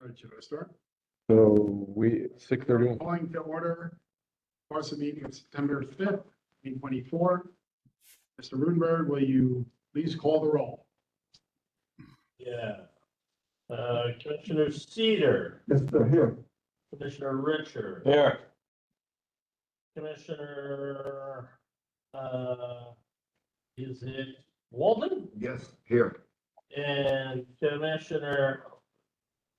Right, should I start? So 6:31. Calling to order, council meeting of September 5th, 2024. Mr. Rudenberg, will you please call the roll? Yeah. Commissioner Cedar, Yes, sir, here. Commissioner Richard, Here. Commissioner, is it Walden? Yes, here. And Commissioner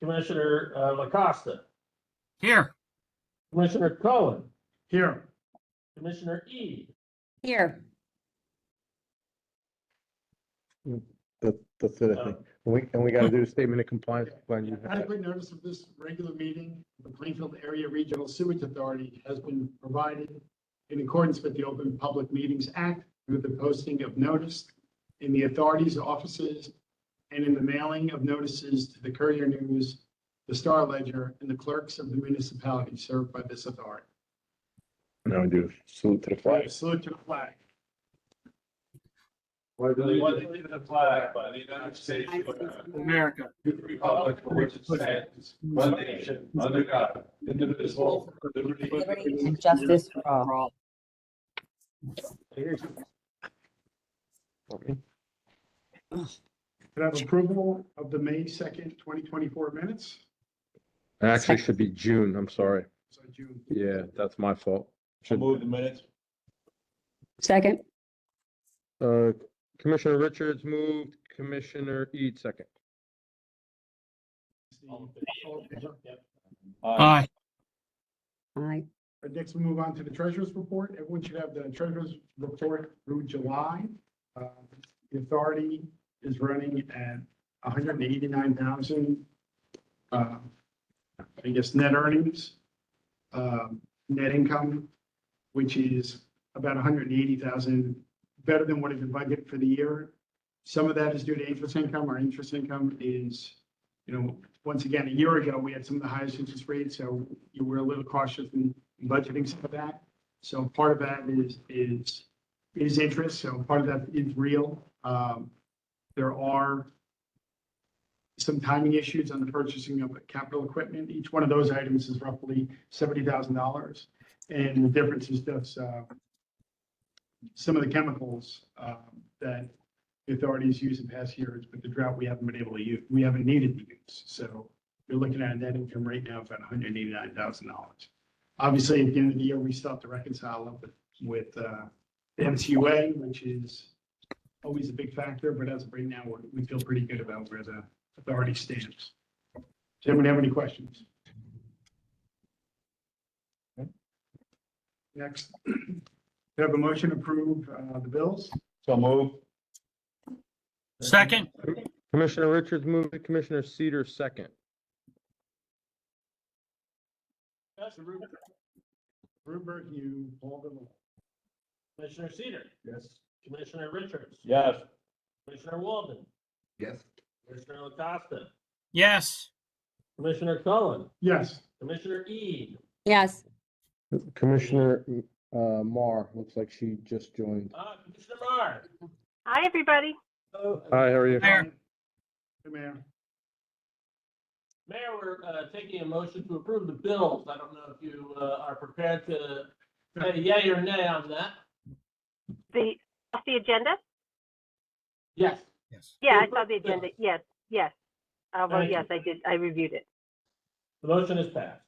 LaCosta, Here. Commissioner Cohen, Here. Commissioner E. Here. That's it, I think. And we got to do a statement of compliance when you. Adequate notice of this regular meeting, the Plainfield Area Regional Sewage Authority has been provided in accordance with the Open Public Meetings Act through the posting of notice in the authority's offices and in the mailing of notices to the Courier News, the Star Ledger, and the clerks of the municipality served by this authority. Now we do salute to the flag. Salute to the flag. The flag by the United States America. to the republic for which it stands, one nation, under God, indivisible, with liberty Liberty and justice for all. Could I have approval of the May 2nd, 2024 minutes? It actually should be June, I'm sorry. So June. Yeah, that's my fault. Should, move the minutes. Second. Commissioner Richards moved, Commissioner Eads second. Aye. Aye. Next, we move on to the treasurer's report. Everyone should have the treasurer's report through July. The authority is running at 189,000, I guess, net earnings, net income, which is about 180,000 better than what had been budgeted for the year. Some of that is due to interest income. Our interest income is, once again, a year ago, we had some of the highest interest rates, so you were a little cautious in budgeting some of that. So part of that is interest, so part of that is real. There are some timing issues on the purchasing of capital equipment. Each one of those items is roughly $70,000. And the difference is just some of the chemicals that the authorities use in past years, but the drought we haven't been able to use, we haven't needed to use. So you're looking at a net income right now of about $189,000. Obviously, at the end of the year, we still have to reconcile it with the MCUA, which is always a big factor, but as of right now, we feel pretty good about where the authority stands. Does anyone have any questions? Okay. Next, we have a motion to approve the bills. So move. Second. Commissioner Richards moved, Commissioner Cedar second. Ruber, you call the roll. Commissioner Cedar, Yes. Commissioner Richards, Yes. Commissioner Walden, Yes. Commissioner LaCosta, Yes. Commissioner Cohen, Yes. Commissioner E. Yes. Commissioner Marr, looks like she just joined. Commissioner Marr. Hi, everybody. Hi, how are you? Mayor. Hey, Mayor. Mayor, we're taking a motion to approve the bills. I don't know if you are prepared to say yay or nay on that. The agenda? Yes. Yes. Yeah, I saw the agenda. Yes, yes. Well, Thank yes, you. I did. I reviewed it. The motion is passed.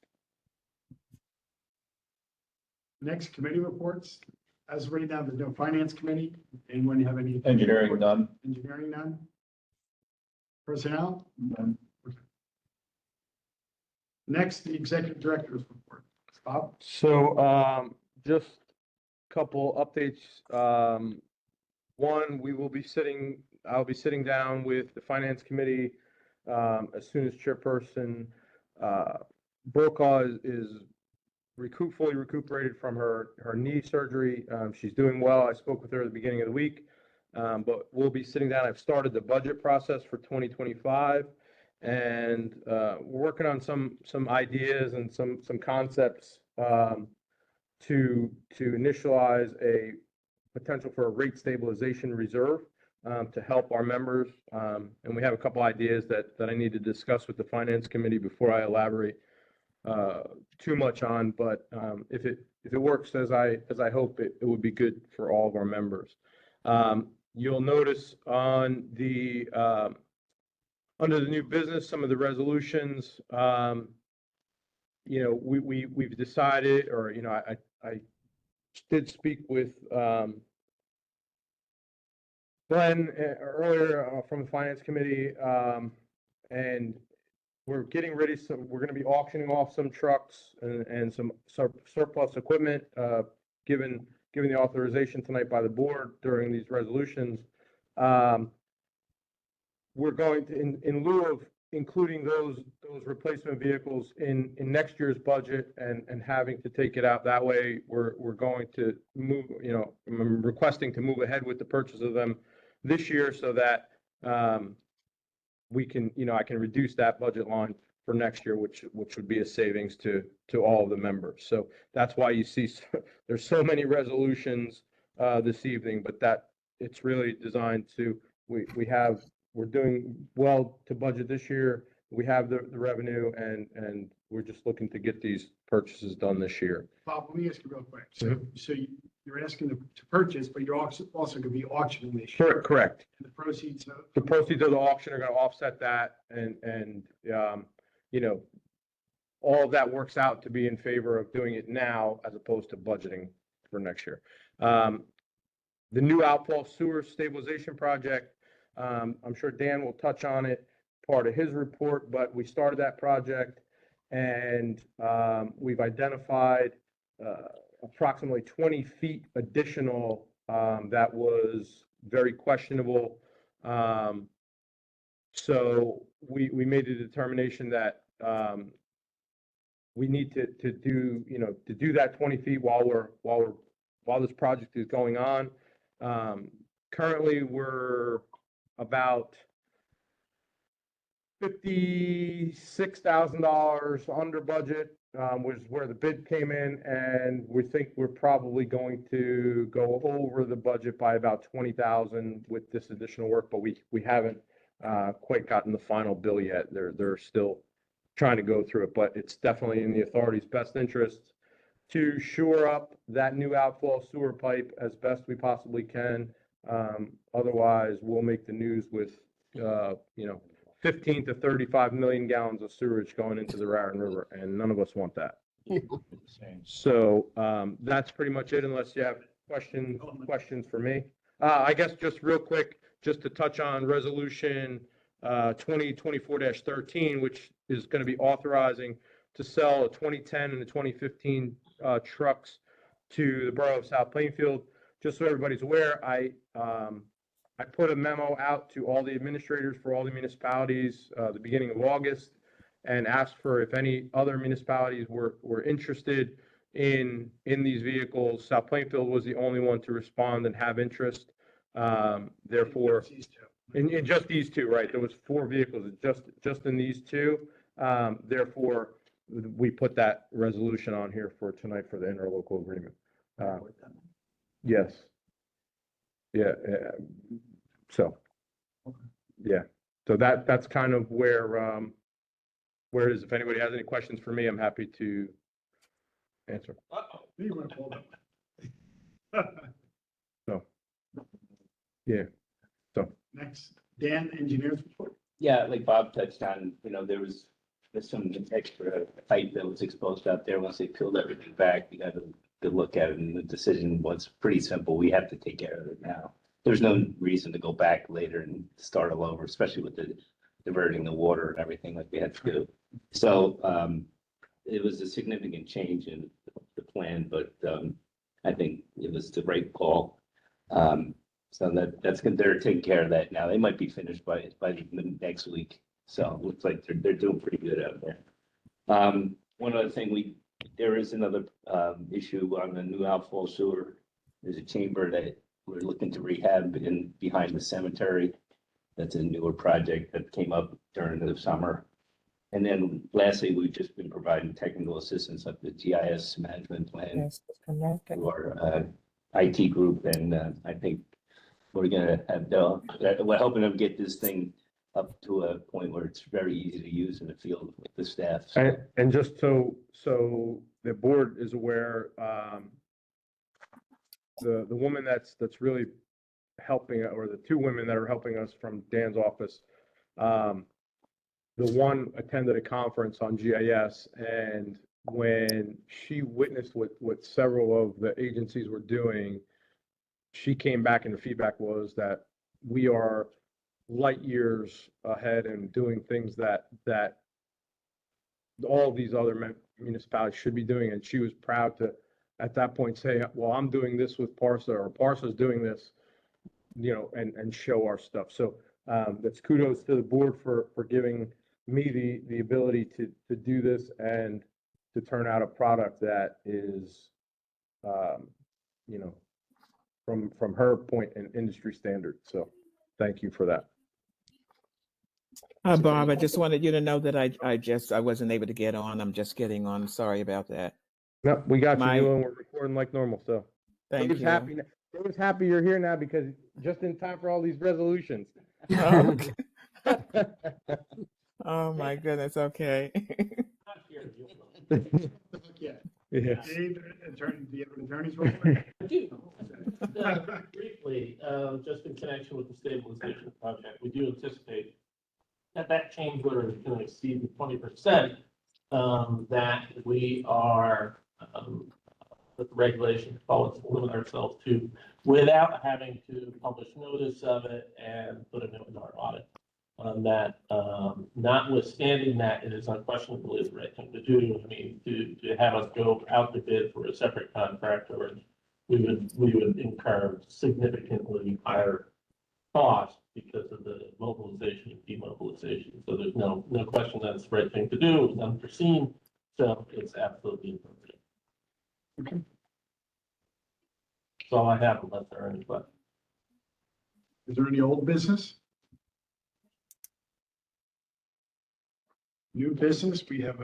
Next, committee reports. As of right now, there's no finance committee. Anyone have any? Engineering done. Engineering none. Personnel? None. Next, the executive director's report. Bob? So, just a couple updates. One, I'll be sitting down with the finance committee, as soon as chairperson, Brokaw is fully recuperated from her knee surgery. She's doing well. I spoke with her at the beginning of the week. But we'll be sitting down. I've started the budget process for 2025. And we're working on some ideas and some concepts to initialize a potential for a rate stabilization reserve, to help our members. And we have a couple ideas that I need to discuss with the Finance Committee before I elaborate too much on. But if it works as I hope, it would be good for all of our members. You'll notice on the under the new business, some of the resolutions, we've decided, or, I did speak with Glenn earlier from the Finance Committee, and we're getting ready. So we're going to be auctioning off some trucks and some surplus equipment, given the authorization tonight by the board during these resolutions. We're going to, in lieu of including those replacement vehicles in next year's budget and having to take it out that way, we're going to move, I'm requesting to move ahead with the purchase of them this year so that we can, I can reduce that budget line for next year, which would be a savings to all of the members. So that's why you see there's so many resolutions this evening, but that it's really designed to, we're doing well to budget this year. We have the revenue, and we're just looking to get these purchases done this year. Bob, let me ask you real quick. So you're asking to purchase, but you're also going to be auctioning this year. Correct. And the proceeds of The auction are going to offset that, and all of that works out to be in favor of doing it now as opposed to budgeting for next year. The new outfall sewer stabilization project, I'm sure Dan will touch on it, part of his report, but we started that project, and we've identified approximately 20 feet additional that was very questionable. So we made a determination that we need to do that 20 feet while this project is going on. Currently, we're about $56,000 under budget, was where the bid came in, and we think we're probably going to go over the budget by about $20,000 with this additional work, but we haven't quite gotten the final bill yet. They're still trying to go through it, but it's definitely in the authority's best interest to shore up that new outfall sewer pipe as best we possibly can. Otherwise, we'll make the news with 15 to 35 million gallons of sewage going into the Raritan River, and none of us want that. So that's pretty much it, unless you have questions for me. I guess just real quick, just to touch on resolution 2024-13, which is going to be authorizing to sell a 2010 and the 2015 trucks to the borough of South Plainfield. Just so everybody's aware, I put a memo out to all the administrators for all the municipalities the beginning of August, and asked for if any other municipalities were interested in these vehicles. South Plainfield was the only one to respond and have interest. Therefore, in just these two, right? There was 4 vehicles just in these two. Therefore, we put that resolution on here for tonight for the interlocal agreement. Yes. Yeah. So, yeah. So that's kind of where it is. If anybody has any questions for me, I'm happy to answer. You want to pull that one. So, yeah. So Next, Dan, engineers report. Yeah, like Bob touched on, there's some extra pipe that was exposed out there. Once they peeled everything back, we got to look at it, and the decision was pretty simple. We have to take care of it now. There's no reason to go back later and start all over, especially with the diverting the water and everything like we had to do. So it was a significant change in the plan, but I think it was the right call. So that's good. They're taking care of that now. They might be finished by the next week. So it looks like they're doing pretty good out there. One other thing, there is another issue on the new outfall sewer. There's a chamber that we're looking to rehab behind the cemetery. That's a newer project that came up during the summer. And then lastly, we've just been providing technical assistance of the GIS management plan to our IT group. And I think we're gonna have, we're hoping to get this thing up to a point where it's very easy to use in the field with the staff. So And just so the board is aware, the woman that's really helping, or the two women that are helping us from Dan's office, the one attended a conference on GIS, and when she witnessed what several of the agencies were doing, she came back and the feedback was that we are light years ahead and doing things that all these other municipalities should be doing. And she was proud to, at that point, say, well, I'm doing this with Parsa, or Parsa's doing this, you know, and show our stuff. So that's kudos to the board for giving me the ability to do this and to turn out a product that is, you know, from her point, an industry standard. So thank you for that. Bob, I just wanted you to know that I wasn't able to get on. I'm just getting on. Sorry about that. No, we got My- you, and we're recording like normal. So Thank Dave's you. happy. Dave's happy you're here now because just in time for all these resolutions. Okay. Oh my goodness. Okay. Yeah. Yeah. Dave, attorney, do you have an attorney's report? I do. Briefly, just in connection with the stabilization project, we do anticipate that change order is going to exceed the 20%, that we are, with the regulation, to limit ourselves to, without having to publish notice of it and put a note in our audit. On that, notwithstanding that, it is unquestionably the right thing to do. I mean, to have us go out to bid for a separate contractor, we would incur significantly higher costs because of the mobilization and demobilization. So there's no question that's the right thing to do. It was unforeseen, so it's absolutely appropriate. Okay. That's all I have unless there are any questions. Is there any old business? New business, we have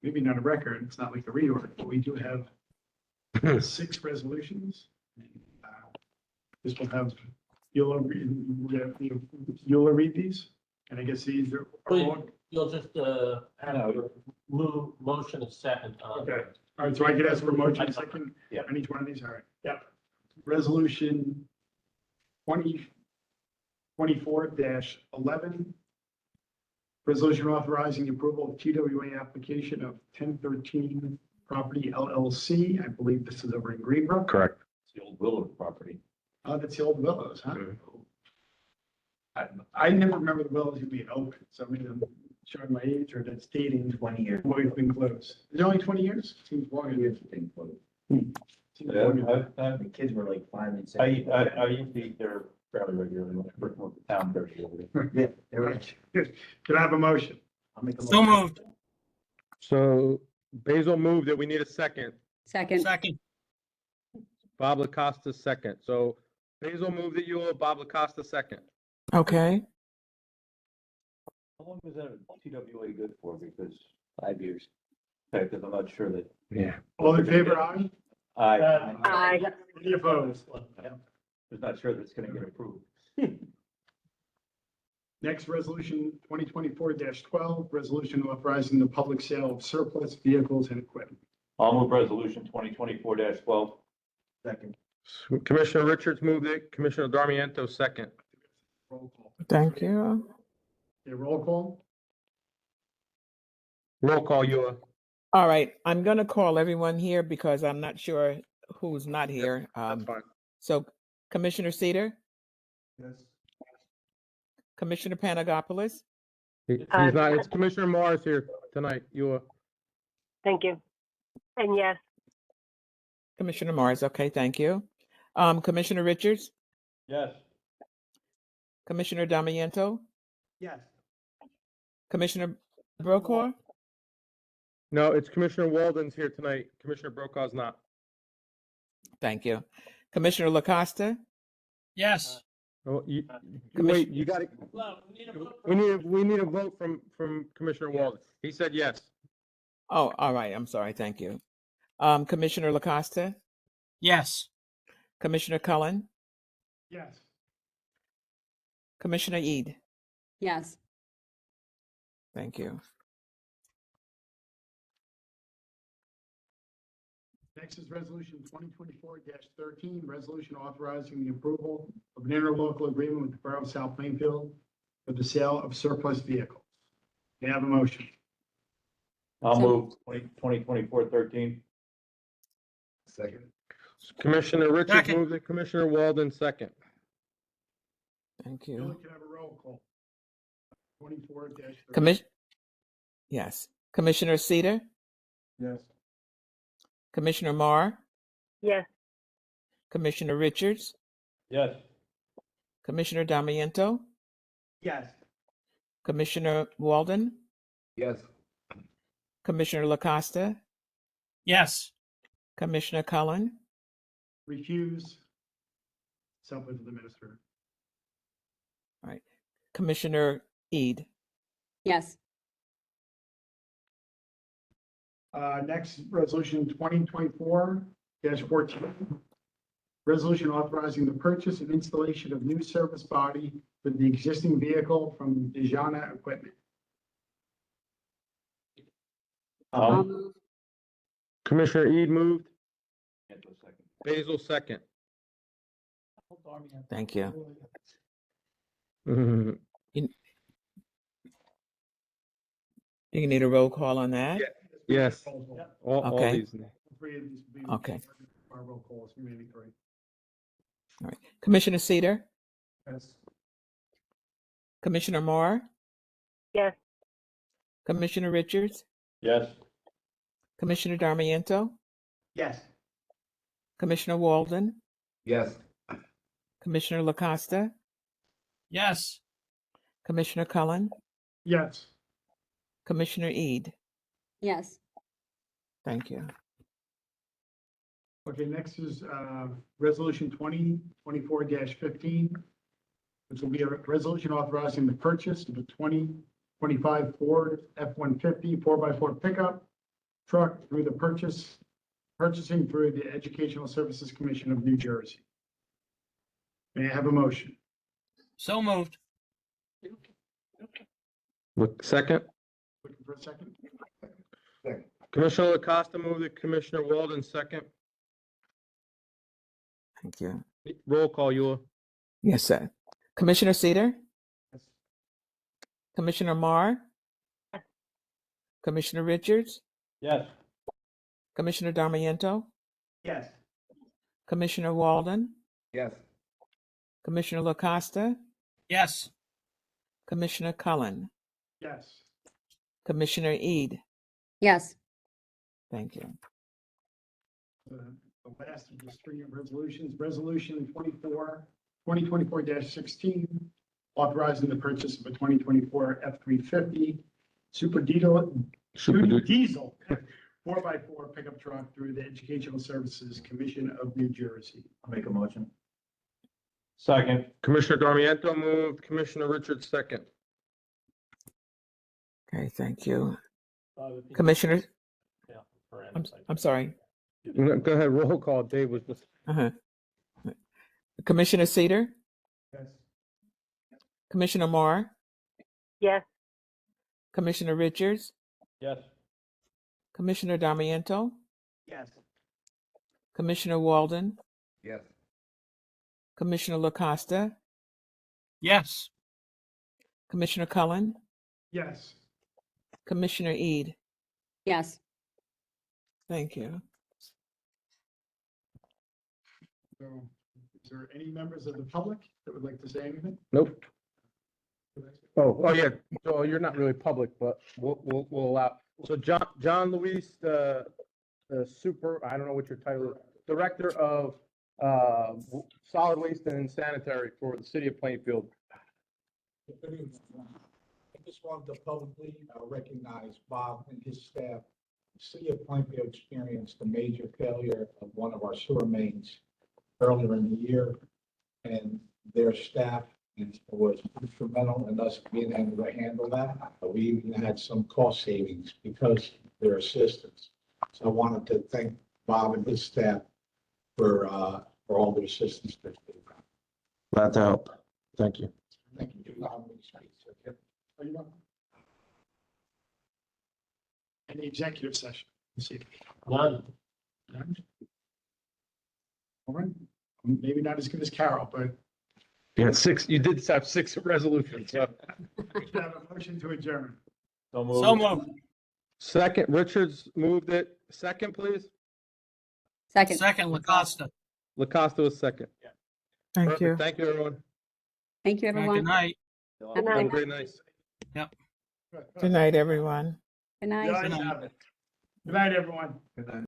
maybe not a record, it's not like a reorg, but we do have 6 resolutions. This will have, you'll read these, and I guess these are all. You'll just have a motion a second. Okay, all right, so I could ask for a motion second on each one of these, all right. Yep. Resolution 2024-11. Resolution authorizing the approval of TWA application of 1013 Property LLC. I believe this is over in Greenbrook. Correct. it's the old Willow property. Oh, that's the old Willows, huh? Mhm. I never remember the Willows being open, so maybe I'm showing my age, or that's dating 20 years. Boy, it's been closed. Is it only 20 years? Seems longer. Years have been closed. Seems longer. The kids were like 5 and 6. I used to eat there fairly regularly when I worked with the town dirty over there. Yeah, they were. Can I have a motion? I'll make a So motion. moved. So Basil moved that we need a second. Second. Second. Bob Lacosta second. So Basil moved it, Bob Lacosta second. Okay. How long was that TWA good for? Because 5 years. Okay, because I'm not sure that. Yeah. All in favor, aye? Aye. Any opposed? Was not sure that's gonna get approved. Next resolution, 2024-12, resolution authorizing the public sale of surplus vehicles and equipment. I'll move resolution 2024-12. Second. Commissioner Richards moved it, Commissioner Darmiento second. Roll call. Thank you. Okay, roll call? Roll call, Eula. All right. I'm going to call everyone here because I'm not sure who's not here. That's fine. So Commissioner Cedar, Yes. Commissioner Panagopoulos, He's not, it's Commissioner Morris here tonight, Eula. Thank you. And yes, Commissioner Morris. Okay, thank you. Commissioner Richards, Yes. Commissioner Damiento, Yes. Commissioner Brokaw. No, it's Commissioner Walden's here tonight. Commissioner Brokaw's not. Thank you. Commissioner Lacosta, Yes. Oh, wait, you got it. Well, we need a vote. We need a vote from Commissioner Walden. He said yes. Oh, all right. I'm sorry. Thank you. Commissioner Lacosta, Yes. Commissioner Cullen, Yes. Commissioner Ede. Yes. Thank you. Next is Resolution 2024-13, resolution authorizing the approval of an interlocal agreement with the Borough of South Plainfield for the sale of surplus vehicles. May I have a motion? I'll So- move 2024-13. Second. Commissioner Richards Second. moved it, Commissioner Walden second. Thank Billy, you. can I have a roll call? 24-13. Yes. Commissioner Cedar, Yes. Commissioner Marr, yes, Commissioner Richards, Yes. Commissioner Damiento, Yes. Commissioner Walden, Yes. Commissioner LaCosta, Yes. Commissioner Cullen, Recuse. Something for the minister. Commissioner Ede. Yes. Next, Resolution 2024-14, resolution authorizing the purchase and installation of new service body for the existing vehicle from Dejana Equipment. I'll move. Commissioner Ede moved, Angelo second. Basil second. Thank you. Mhm. Do you need a roll call on that? Yes. All Okay. these. Three of these will be. Okay. Our roll calls, remaining three. All right. Commissioner Cedar, Yes. Commissioner Marr, yes, Commissioner Richards, Yes. Commissioner Damiento, Yes. Commissioner Walden, Yes. Commissioner LaCosta, Yes. Commissioner Cullen, Yes. Commissioner Ede. Yes. Thank you. Okay, next is Resolution 2024-15, which will be a resolution authorizing the purchase of a 2025 Ford F-150 4x4 pickup truck through the purchasing through the Educational Services Commission of New Jersey. May I have a motion? So moved. Second. Looking for a second? Second. Commissioner LaCosta moved it, Commissioner Walden second. Thank you. Roll call, Eula. Yes, sir. Commissioner Cedar, Yes. Commissioner Marr, Commissioner Richards, Yes. Commissioner Damiento, Yes. Commissioner Walden, Yes. Commissioner LaCosta, Yes. Commissioner Cullen, Yes. Commissioner Ede. Yes. Thank you. The last of the string of resolutions, Resolution 2024-16, authorizing the purchase of a 2024 F-350 Super Diesel 4x4 pickup truck through the Educational Services Commission of New Jersey. I'll make a motion. Second. Commissioner Damiento moved, Commissioner Richards second. Okay, thank you. Commissioner, Yeah, for I'm sorry. Go ahead, roll call. Dave was just. Uh-huh. Commissioner Cedar, Yes. Commissioner Marr, yes, Commissioner Richards, Yes. Commissioner Damiento, Yes. Commissioner Walden, Yes. Commissioner LaCosta, Yes. Commissioner Cullen, Yes. Commissioner Ede. Yes. Thank you. So is there any members of the public that would like to say anything? Nope. Oh, yeah. So you're not really public, but we'll allow. So John Luis, the super, I don't know what your title is, Director of Solid Waste and Sanitary for the City of Plainfield. I just wanted to publicly recognize Bob and his staff. The City of Plainfield experienced a major failure of one of our sewer mains earlier in the year, and their staff was instrumental in us being able to handle that. We even had some cost savings because of their assistance. So I wanted to thank Bob and his staff for all the assistance that they've got. Glad to help. Thank you. Thank you. Allow me to speak, sir. Are you welcome? Any executive session? Let's see. None. None? All right, maybe not as good as Carol, but Yeah, you did have 6 resolutions, so. we should have a motion to adjourn. So So moved. moved. Second, Richards moved it. Second, please. Second. Second, Lacosta. Lacosta was second. Thank Perfect. you. Thank you, everyone. Thank you, All right, everyone. good night. Good Have a night. great night. Good night, everyone. Good night. The ayes have it. Good night, everyone. Good night.